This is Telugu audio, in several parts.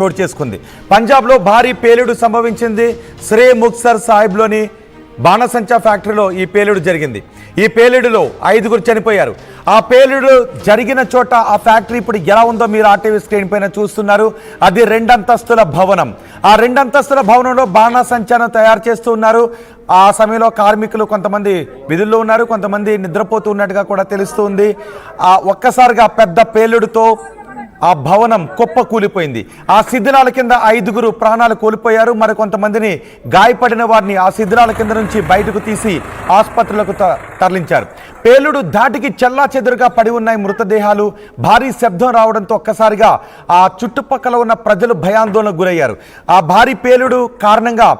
చోటు చేసుకుంది. పంజాబ్లో భారీ పేలుడు సంభవించింది. శ్రీ ముక్తసర్ సాహిబ్లోని బాణసంచా ఫ్యాక్టరీలో ఈ పేలుడు జరిగింది. ఈ పేలుడులో 5గురు చనిపోయారు. ఆ పేలుడు జరిగిన చోట ఆ ఫ్యాక్టరీ ఇప్పుడు ఎలా ఉందో మీరు ఆర్టీవీ స్క్రీన్ పైన చూస్తున్నారు. అది 2 అంతస్తుల భవనం. ఆ 2 అంతస్తుల భవనంలో బాణసంచాను తయారు చేస్తూ ఉన్నారు. ఆ సమయంలో కార్మికులు కొంతమంది విధుల్లో ఉన్నారు, కొంతమంది నిద్రపోతూ ఉన్నట్టుగా కూడా తెలుస్తుంది. ఒక్కసారిగా పెద్ద పేలుడుతో ఆ భవనం కుప్ప కూలిపోయింది. ఆ శిథిలాల కింద 5గురు ప్రాణాలు కోల్పోయారు. మరి కొంతమందిని గాయపడిన వారిని ఆ శిథిలాల కింద నుంచి బయటకు తీసి ఆసుపత్రులకు తరలించారు. పేలుడు ధాటికి చెల్లాచెదురుగా పడి ఉన్నాయి మృతదేహాలు. భారీ శబ్దం రావడంతో ఒక్కసారిగా ఆ చుట్టుపక్కల ఉన్న ప్రజలు భయాందోళనకు గురయ్యారు. ఆ భారీ పేలుడు కారణంగా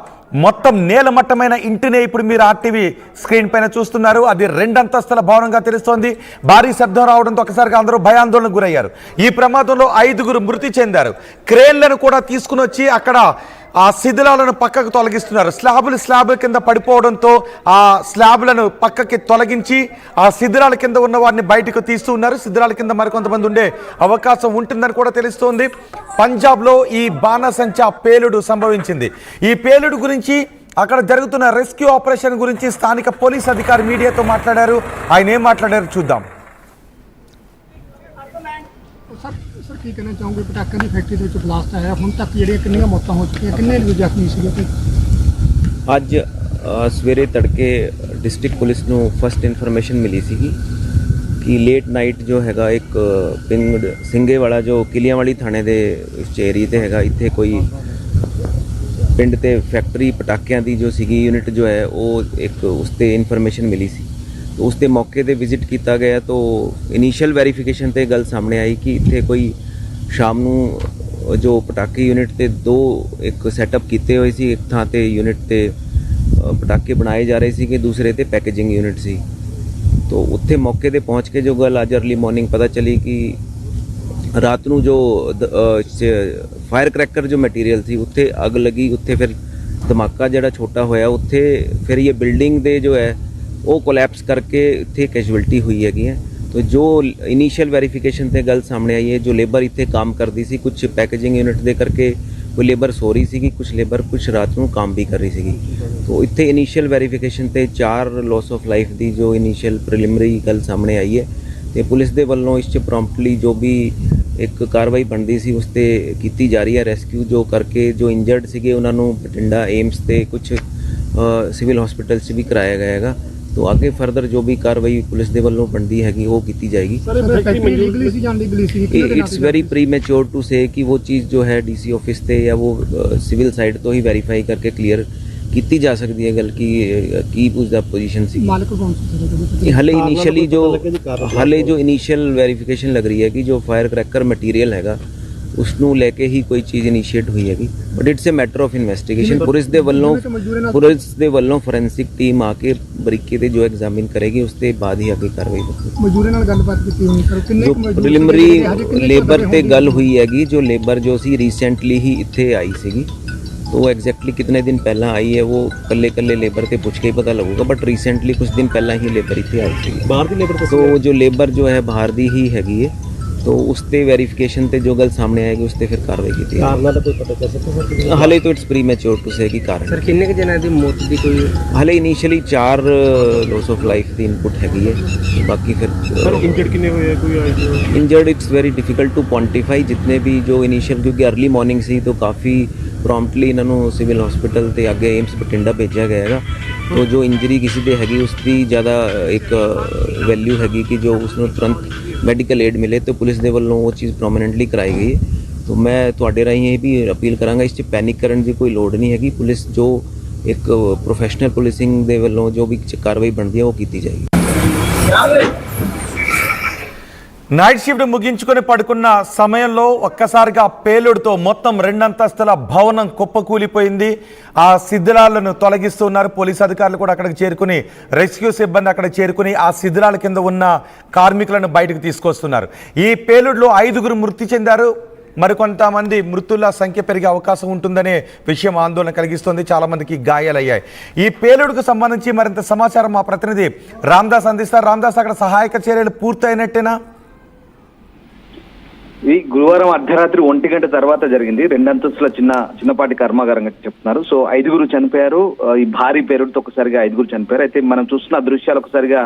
మొత్తం నేలమట్టమైన ఇంటినే ఇప్పుడు మీరు ఆర్టీవీ స్క్రీన్ పైన చూస్తున్నారు. అది 2 అంతస్తుల భవనంగా తెలుస్తోంది. భారీ శబ్దం రావడంతో ఒకసారిగా అందరూ భయాందోళనకు గురయ్యారు. ఈ ప్రమాదంలో 5గురు మృతి చెందారు. క్రేన్లను కూడా తీసుకుని వచ్చి అక్కడ ఆ శిథిలాలను పక్కకు తొలగిస్తున్నారు. స్లాబుల కింద పడిపోవడంతో ఆ స్లాబులను పక్కకి తొలగించి ఆ శిథిలాల కింద ఉన్న వారిని బయటకు తీస్తూ ఉన్నారు. శిథిలాల కింద మరికొంతమంది ఉండే అవకాశం ఉంటుందని కూడా తెలుస్తోంది. పంజాబ్లో ఈ బాణసంచా పేలుడు సంభవించింది. ఈ పేలుడు గురించి అక్కడ జరుగుతున్న రెస్క్యూ ఆపరేషన్ గురించి స్థానిక పోలీస్ అధికారి మీడియాతో మాట్లాడారు. ఆయన ఏం మాట్లాడారు చూద్దాం. सर की कहना चाहूँगे पटाखा की फैक्ट्री के ब्लास्ट आया ਹੁਣ ਤੱਕ ਜਿਹੜੀਆਂ ਕਿੰਨੀਆਂ ਮੌਤਾਂ ਹੋ ਚੁੱਕੀਆਂ ਕਿੰਨੇ ਲੋਕ ਜ਼ਖਮੀ ਸੀਗੇ? ਅੱਜ ਸਵੇਰੇ ਤੜਕੇ ਡਿਸਟ੍ਰਿਕਟ ਪੁਲਿਸ ਨੂੰ ਫਸਟ ਇਨਫੋਰਮੇਸ਼ਨ ਮਿਲੀ ਸੀਗੀ ਕਿ ਲੇਟ ਨਾਈਟ ਜੋ ਹੈਗਾ ਇੱਕ ਪਿੰਡ ਸਿੰਘੇ ਵਾਲਾ ਜੋ ਕਿਲਿਆਂ ਵਾਲੀ ਥਾਣੇ ਦੇ ਏਰੀਏ ਤੇ ਹੈਗਾ, ਇੱਥੇ ਕੋਈ ਪਿੰਡ ਤੇ ਫੈਕਟਰੀ ਪਟਾਕਿਆਂ ਦੀ ਜੋ ਸੀਗੀ ਯੂਨਿਟ ਜੋ ਹੈ ਉਹ ਇੱਕ ਉਸ ਤੇ ਇਨਫੋਰਮੇਸ਼ਨ ਮਿਲੀ ਸੀ। तो उसके मौके पर विजिट किया गया तो इनीशियल वेरीफिकेशन ते गल सामने आई कि इत्थे कोई शाम नूं जो पटाके यूनिट ते 2 एक सैटअप किए हुए सी, एक थां ते यूनिट ते पटाके बनाए जा रहे सी कि दूसरे ते पैकेजिंग यूनिट सी। तो उत्थे मौके ते पहुँच के जो गल अज अर्ली मॉर्निंग पता चली कि रात नूं जो फायर क्रैकर जो मटीरियल थी उत्थे अग लगी, उत्थे फिर धमाका जिहड़ा छोटा होया उत्थे फिर ये बिल्डिंग दे जो है वो कोलैप्स करके इतने कैजुअलिटी हुई हैगी है। तो जो इनीशियल वेरीफिकेशन से गल सामने आई है, जो लेबर इतने काम करती सी कुछ पैकेजिंग यूनिट दे करके कोई लेबर सो रही सी, कुछ लेबर कुछ रात को काम भी कर रही सी। तो इतने इनीशियल वेरीफिकेशन से 4 लॉस ऑफ लाइफ की जो इनीशियल प्रिलिमरी गल सामने आई है तो पुलिस के वालों इस प्रॉम्प्टली जो भी एक कार्रवाई बनती सी उस पर की जा रही है। रेस्क्यू जो करके जो इंजर्ड सीगे उन्होंने बठिंडा एम्स से कुछ सिविल हॉस्पिटल से भी कराया गया है। तो आगे फर्दर जो भी कार्रवाई पुलिस के वालों बनती हैगी वो की जाएगी। It's very premature to say कि वो चीज़ जो है डीसी ऑफिस से या वो सिविल साइड तो ही वेरीफाई करके क्लियर की जा सकती है गल की उसका पोजीशन सी। हाले जो इनिशियल वेरीफिकेशन लग रही है कि जो फायर क्रैकर मटीरियल हैगा उसनू लेके ही कोई चीज़ इनीशिएट हुई हैगी, but it's a matter of investigation. Police दे वल्लों फोरेंसिक टीम आके बरीकी ते जो एग्जामिन करेगी उसके बाद ही आगे कार्रवाई होगी। जो प्रिलिमरी लेबर ते गल हुई हैगी, जो लेबर जो सी रिसेंटली ही इत्थे आई सीगी, तो एग्जैक्टली कितने दिन पहला आई है वो कल्ले लेबर से पूछ के ही पता लगेगा, बट रिसेंटली कुछ दिन पहला ही लेबर इतने आई थी बाहर की लेबर। तो जो लेबर जो है बाहर दी ही हैगी है, तो उसते वेरीफिकेशन ते जो गल सामने आएगी उसते फिर कार्रवाई की जाएगी। हाले तो it's pre mature to say कि कारण सर किन्ने के जना दी मौत दी कोई हाले इनिशियली 4 लॉस ऑफ लाइफ दी इनपुट हैगी है, बाकी फिर सर इंजर्ड किन्ने हुए कोई injured it's very difficult to quantify. जितने भी जो इनिशियल क्योंकि अर्ली मॉर्निंग से तो काफ़ी प्रॉम्प्टली इन्होंने सिविल हॉस्पिटल ते आगे एम्स बठिंडा भेजा गया है। तो जो इंजरी किसी दे हैगी उसकी ज़्यादा एक वैल्यू हैगी कि जो उसमें तुरंत मैडिकल एड मिले तो पुलिस दे वालों वो चीज़ प्रोमिनेंटली कराई गई है। तो मैं तुहाडे राहीं ये भी अपील करांगा इस पैनिक करने की कोई लोड़ नहीं हैगी। पुलिस जो एक प्रोफेशनल पुलिसिंग दे वालों जो भी कार्रवाई बनती है वो की जाएगी। నైట్ షిఫ్ట్ ముగించుకొని పడుకున్న సమయంలో ఒక్కసారిగా పేలుడుతో మొత్తం 2 అంతస్తుల భవనం కుప్పకూలిపోయింది. ఆ శిథిలాలను తొలగిస్తున్నారు పోలీసు అధికారులు కూడా అక్కడికి చేరుకుని, రెస్క్యూ సిబ్బంది అక్కడ చేరుకుని ఆ శిథిలాల కింద ఉన్న కార్మికులను బయటకు తీసుకొస్తున్నారు. ఈ పేలుడులో 5గురు మృతి చెందారు. మరికొంతమంది మృతుల సంఖ్య పెరిగే అవకాశం ఉంటుందనే విషయం ఆందోళన కలిగిస్తుంది. చాలా మందికి గాయాలయ్యాయి. ఈ పేలుడుకు సంబంధించి మరింత సమాచారం మా ప్రతినిధి రామ్దాస్ అందిస్తారు. రామ్దాస్, అక్కడ సహాయక చర్యలు పూర్తయినట్టేనా? ఇది గురువారం అర్ధరాత్రి 1 గంట తర్వాత జరిగింది. 2 అంతస్తుల చిన్నపాటి కర్మాగారంగా చెప్తున్నారు. సో 5 చనిపోయారు. ఈ భారీ పేరుతో ఒకసారిగా 5 చనిపోయారు. అయితే మనం చూస్తున్న దృశ్యాలు ఒకసారిగా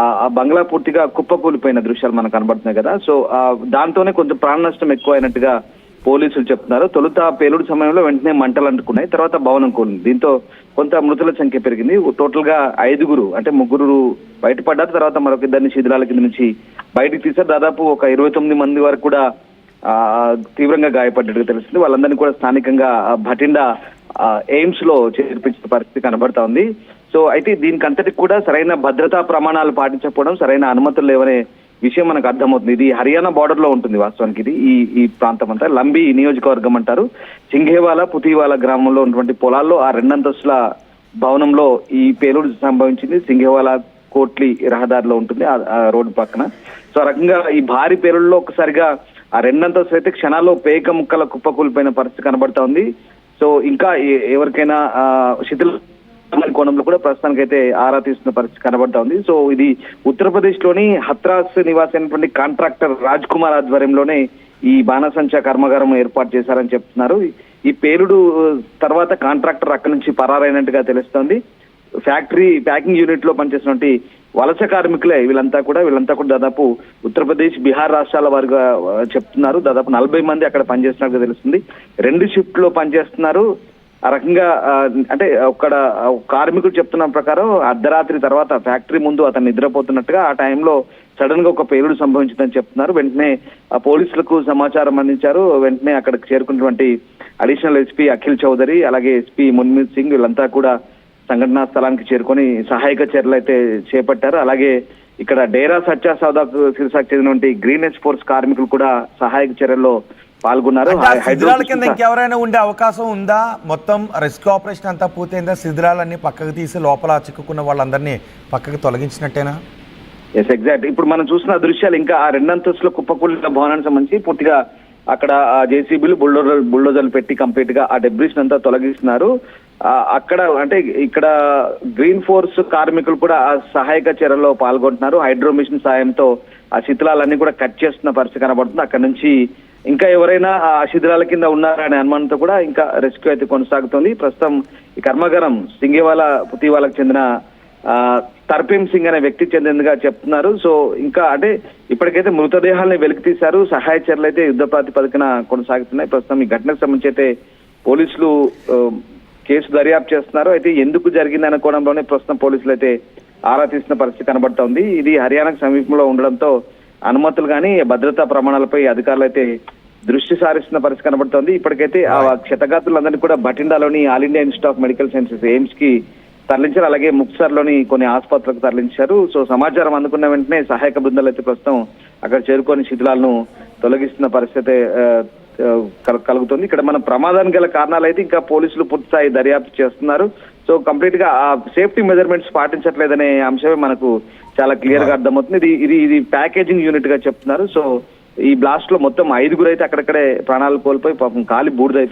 ఆ బంగ్లా పూర్తిగా కుప్పకూలిపోయిన దృశ్యాలు మనకు కనబడుతున్నాయి కదా. సో దాంతోనే కొంచెం ప్రాణ నష్టం ఎక్కువ అయినట్టుగా పోలీసులు చెప్తున్నారు. తొలుత పేలుడు సమయంలో వెంటనే మంటలు అంటుకున్నాయి, తర్వాత భవనం కూలింది. దీంతో కొంత మృతుల సంఖ్య పెరిగింది. టోటల్ గా 5 అంటే 3 బయటపడ్డారు. తర్వాత మరొక 2 శిథిలాల కింద నుంచి బయటకు తీశారు. దాదాపు ఒక 29 మంది వరకు కూడా తీవ్రంగా గాయపడ్డట్టుగా తెలిసింది. వాళ్ళందరినీ కూడా స్థానికంగా భటిండా ఎయిమ్స్ లో చేర్పించిన పరిస్థితి కనబడతా ఉంది. సో అయితే దీనికి అంతటికి కూడా సరైన భద్రతా ప్రమాణాలు పాటించకపోవడం, సరైన అనుమతులు లేవనే విషయం మనకు అర్థమవుతుంది. ఇది హర్యానా బార్డర్ లో ఉంటుంది వాస్తవానికి. ఇది ఈ ప్రాంతం అంతా లంబి నియోజకవర్గం అంటారు. సింఘేవాలా పుతివాలా గ్రామంలో ఉన్నటువంటి పొలాల్లో ఆ 2 అంతస్తుల భవనంలో ఈ పేలుడు సంభవించింది. సింఘేవాలా కోట్లి రహదారిలో ఉంటుంది ఆ రోడ్డు పక్కన. సో ఆ రకంగా ఈ భారీ పేలుడులో ఒకసారిగా ఆ 2 అంతస్తులు అయితే క్షణాల్లో పేక ముక్కల కుప్పకూలిపోయిన పరిస్థితి కనబడతా ఉంది. సో ఇంకా ఎవరికైనా శిథిల కోణంలో కూడా ప్రస్తుతానికైతే ఆరా తీస్తున్న పరిస్థితి కనబడతా ఉంది. సో ఇది ఉత్తరప్రదేశ్ లోని హత్రాస్ నివాసి అయినటువంటి కాంట్రాక్టర్ రాజ్ కుమార్ ఆధ్వర్యంలోనే ఈ బాణసంచా కర్మాగారం ఏర్పాటు చేశారని చెప్తున్నారు. ఈ పేలుడు తర్వాత కాంట్రాక్టర్ అక్కడి నుంచి పరారైనట్టుగా తెలుస్తోంది. ఫ్యాక్టరీ ప్యాకింగ్ యూనిట్ లో పనిచేసినటువంటి వలస కార్మికులే వీళ్ళంతా కూడా దాదాపు ఉత్తరప్రదేశ్, బీహార్ రాష్ట్రాల వారిగా చెప్తున్నారు. దాదాపు 40 మంది అక్కడ పనిచేస్తున్నట్టుగా తెలుస్తుంది. 2 షిఫ్ట్ లో పనిచేస్తున్నారు. ఆ రకంగా అంటే అక్కడ కార్మికుడు చెప్తున్న ప్రకారం అర్ధరాత్రి తర్వాత ఫ్యాక్టరీ ముందు అతను నిద్రపోతున్నట్టుగా ఆ టైంలో సడన్ గా ఒక పేలుడు సంభవించిందని చెప్తున్నారు. వెంటనే పోలీసులకు సమాచారం అందించారు. వెంటనే అక్కడికి చేరుకున్నటువంటి అడిషనల్ ఎస్పీ అఖిల్ చౌదరి, అలాగే ఎస్పీ మున్మీత్ సింగ్ వీళ్ళంతా కూడా సంఘటనా స్థలానికి చేరుకొని సహాయక చర్యలు అయితే చేపట్టారు. అలాగే ఇక్కడ డేరా సచ్చా సౌదాకు శిరసాకు చెందినటువంటి గ్రీన్ ఫోర్స్ కార్మికులు కూడా సహాయక చర్యల్లో పాల్గొన్నారు. శిథిలాల కింద ఇంకెవరైనా ఉండే అవకాశం ఉందా? మొత్తం రెస్క్యూ ఆపరేషన్ అంతా పూర్తయిందా? శిథిలాలన్నీ పక్కకు తీసి లోపల చిక్కుకున్న వాళ్ళందరినీ పక్కకు తొలగించినట్టేనా? Yes, exact. ఇప్పుడు మనం చూసిన దృశ్యాలు ఇంకా ఆ 2 అంతస్తుల కుప్పకూలిన భవనానికి సంబంధించి పూర్తిగా అక్కడ జేసీబీలు బుల్డోజర్లు పెట్టి కంప్లీట్ గా ఆ డెబ్రిస్ అంతా తొలగిస్తున్నారు. అక్కడ అంటే ఇక్కడ గ్రీన్ ఫోర్స్ కార్మికులు కూడా ఆ సహాయక చర్యల్లో పాల్గొంటున్నారు. హైడ్రో మిషన్ సాయంతో ఆ శిథిలాలన్నీ కూడా కట్ చేస్తున్న పరిస్థితి కనబడుతుంది. అక్కడ నుంచి ఇంకా ఎవరైనా ఆ శిథిలాల కింద ఉన్నారనే అనుమానంతో కూడా ఇంకా రెస్క్యూ అయితే కొనసాగుతోంది. ప్రస్తుతం ఈ కర్మాగారం సింఘేవాలా పుతివాలకు చెందిన తర్పీం సింగ్ అనే వ్యక్తి చెందినదిగా చెప్తున్నారు. సో ఇంకా అంటే ఇప్పటికైతే మృతదేహాలని వెలికి తీశారు. సహాయ చర్యలు అయితే యుద్ధ ప్రాతిపదికన కొనసాగుతున్నాయి. ప్రస్తుతం ఈ ఘటనకు సంబంధించి అయితే పోలీసులు కేసు దర్యాప్తు చేస్తున్నారు. అయితే ఎందుకు జరిగింది అనుకోవడంలోనే ప్రస్తుతం పోలీసులు అయితే ఆరా తీసిన పరిస్థితి కనబడతా ఉంది. ఇది హర్యానాకు సమీపంలో ఉండడంతో అనుమతులు కానీ భద్రతా ప్రమాణాలపై అధికారులు అయితే దృష్టి సారిస్తున్న పరిస్థితి కనబడుతోంది. ఇప్పటికైతే ఆ క్షతగాత్రులందరినీ కూడా భటిండాలోని all India institute of medical sciences AIIMS కి తరలించారు. అలాగే ముక్సర్ లోని కొన్ని ఆసుపత్రులకు తరలించారు. సో సమాచారం అందుకున్న వెంటనే సహాయక బృందాలు అయితే ప్రస్తుతం అక్కడ చేరుకొని శిథిలాలను తొలగిస్తున్న పరిస్థితి కలుగుతుంది. ఇక్కడ మన ప్రమాదానికి గల కారణాలు అయితే ఇంకా పోలీసులు పూర్తిస్థాయి దర్యాప్తు చేస్తున్నారు. సో కంప్లీట్ గా ఆ సేఫ్టీ మెజర్మెంట్స్ పాటించట్లేదనే అంశమే మనకు చాలా క్లియర్ గా అర్థమవుతుంది. ఇది ప్యాకేజింగ్ యూనిట్ గా చెప్తున్నారు. సో ఈ బ్లాస్ట్ లో మొత్తం 5 అయితే అక్కడక్కడే ప్రాణాలు కోల్పోయి పాపం కాలి బూడిద